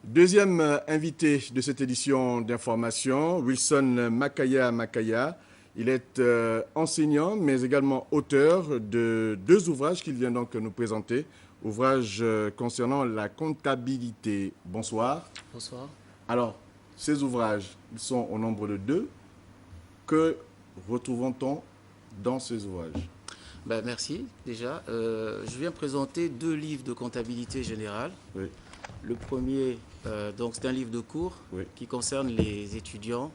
Deuxième invité de cette édition d'information, Wilson Makaya Makaya. Il est enseignant, mais également auteur de deux ouvrages qu'il vient donc nous présenter. Ouvrages concernant la comptabilité. Bonsoir. Bonsoir. Alors, ces ouvrages, ils sont au nombre de deux. Que retrouvons-on dans ces ouvrages? Merci déjà. Je viens présenter deux livres de comptabilité générale. Oui. Le premier, c'est un livre de cours qui concerne les étudiants,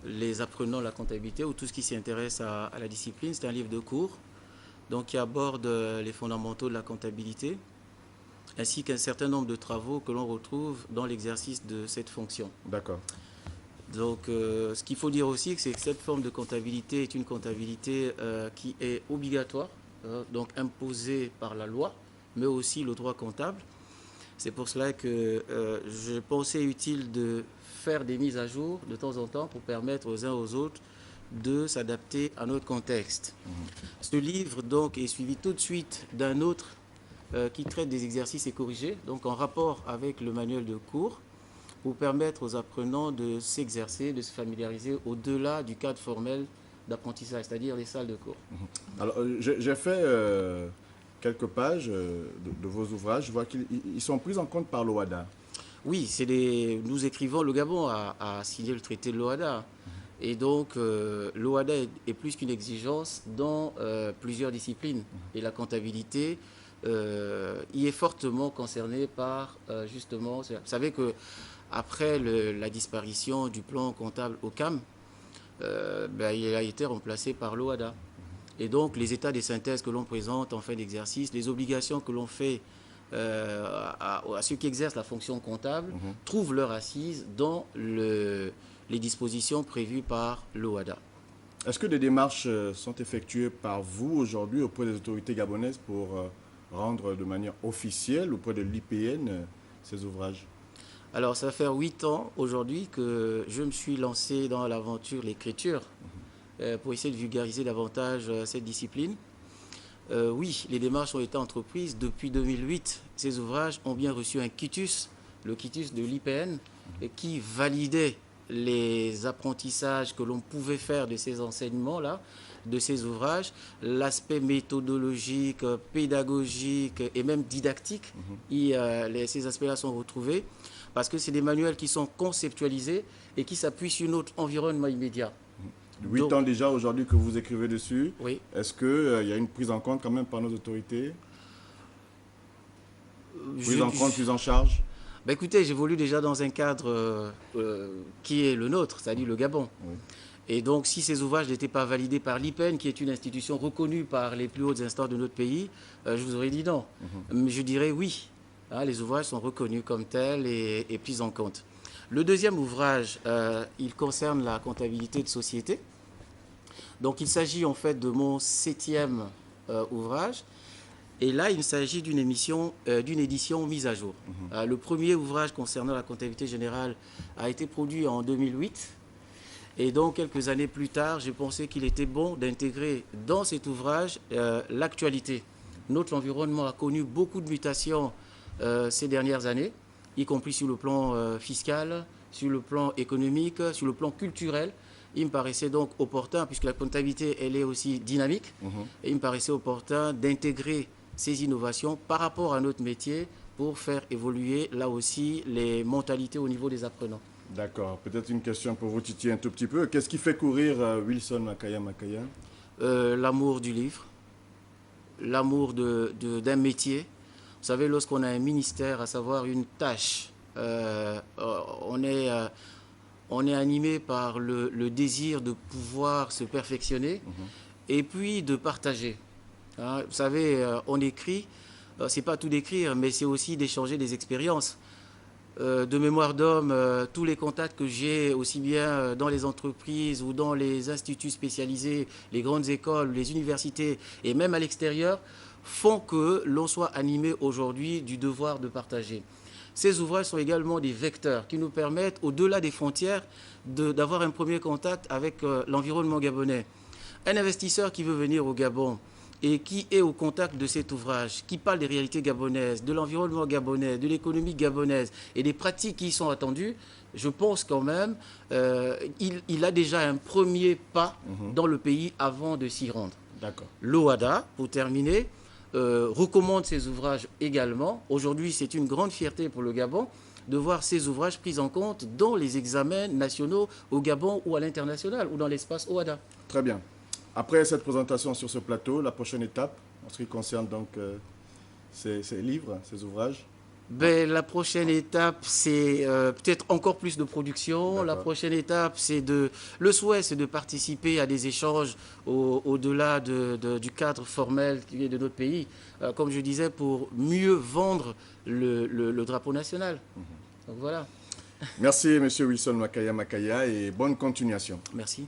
les apprenants de la comptabilité ou tout ce qui s'y intéresse à la discipline. C'est un livre de cours qui aborde les fondamentaux de la comptabilité ainsi qu'un certain nombre de travaux que l'on retrouve dans l'exercice de cette fonction. D'accord. Donc, ce qu'il faut dire aussi, c'est que cette forme de comptabilité est une comptabilité qui est obligatoire, donc imposée par la loi, mais aussi le droit comptable. C'est pour cela que je pensais utile de faire des mises à jour de temps en temps pour permettre aux uns aux autres de s'adapter à notre contexte. Ce livre donc est suivi tout de suite d'un autre qui traite des exercices et corrigés, donc en rapport avec le manuel de cours, pour permettre aux apprenants de s'exercer, de se familiariser au-delà du cadre formel d'apprentissage, c'est-à-dire les salles de cours. Alors, j'ai fait quelques pages de vos ouvrages. Je vois qu'ils sont pris en compte par l'OHADA. Oui, nous écrivons, le Gabon a signé le traité de l'OHADA. Et donc, l'OHADA est plus qu'une exigence dans plusieurs disciplines. Et la comptabilité y est fortement concernée par, justement, vous savez que après la disparition du plan comptable OCAM, il a été remplacé par l'OHADA. Et donc, les états des synthèses que l'on présente en fin d'exercice, les obligations que l'on fait à ceux qui exercent la fonction comptable, trouvent leur assise dans les dispositions prévues par l'OHADA. Est-ce que des démarches sont effectuées par vous aujourd'hui auprès des autorités gabonaises pour rendre de manière officielle auprès de l'IPN ces ouvrages? Alors, ça fait 8 ans aujourd'hui que je me suis lancé dans l'aventure, l'écriture, pour essayer de vulgariser davantage cette discipline. Oui, les démarches ont été entreprises. Depuis 2008, ces ouvrages ont bien reçu un quitus, le quitus de l'IPN, qui validait les apprentissages que l'on pouvait faire de ces enseignements-là, de ces ouvrages, l'aspect méthodologique, pédagogique et même didactique. Ces aspects-là sont retrouvés parce que c'est des manuels qui sont conceptualisés et qui s'appuient sur notre environnement immédiat. 8 ans déjà aujourd'hui que vous écrivez dessus. Oui. Est-ce qu'il y a une prise en compte quand même par nos autorités? Prise en compte, prise en charge? Écoutez, j'évolue déjà dans un cadre qui est le nôtre, c'est-à-dire le Gabon. Oui. Et donc, si ces ouvrages n'étaient pas validés par l'IPN, qui est une institution reconnue par les plus hautes instances de notre pays, je vous aurais dit non. Mais je dirais oui. Les ouvrages sont reconnus comme tels et pris en compte. Le deuxième ouvrage, il concerne la comptabilité de société. Donc, il s'agit en fait de mon 7e ouvrage. Et là, il s'agit d'une édition mise à jour. Le premier ouvrage concernant la comptabilité générale a été produit en 2008. Et donc, quelques années plus tard, j'ai pensé qu'il était bon d'intégrer dans cet ouvrage l'actualité. Notre environnement a connu beaucoup de mutations ces dernières années, y compris sur le plan fiscal, sur le plan économique, sur le plan culturel. Il me paraissait donc opportun, puisque la comptabilité, elle est aussi dynamique, et il me paraissait opportun d'intégrer ces innovations par rapport à notre métier pour faire évoluer là aussi les mentalités au niveau des apprenants. D'accord. Peut-être une question pour vous titiller un tout petit peu. Qu'est-ce qui fait courir Wilson Makaya Makaya? L'amour du livre, l'amour d'un métier. Vous savez, lorsqu'on a un ministère, à savoir une tâche, on est animé par le désir de pouvoir se perfectionner et puis de partager. Vous savez, on écrit, c'est pas tout d'écrire, mais c'est aussi d'échanger des expériences. De mémoire d'homme, tous les contacts que j'ai, aussi bien dans les entreprises ou dans les instituts spécialisés, les grandes écoles, les universités et même à l'extérieur, font que l'on soit animé aujourd'hui du devoir de partager. Ces ouvrages sont également des vecteurs qui nous permettent, au-delà des frontières, d'avoir un premier contact avec l'environnement gabonais. Un investisseur qui veut venir au Gabon et qui est au contact de cet ouvrage, qui parle des réalités gabonaises, de l'environnement gabonais, de l'économie gabonaise et des pratiques qui y sont attendues, je pense quand même il a déjà un premier pas dans le pays avant de s'y rendre. D'accord. L'OHADA, pour terminer, recommande ces ouvrages également. Aujourd'hui, c'est une grande fierté pour le Gabon de voir ces ouvrages pris en compte dans les examens nationaux au Gabon ou à l'international ou dans l'espace OHADA. Très bien. Après cette présentation sur ce plateau, la prochaine étape, en ce qui concerne donc ces livres, ces ouvrages? Ben, la prochaine étape, c'est peut-être encore plus de production. La prochaine étape, le souhait, c'est de participer à des échanges au-delà du cadre formel qui est de notre pays. Comme je disais, pour mieux vendre le drapeau national. Donc voilà. Merci, M. Wilson Makaya Makaya, et bonne continuation. Merci.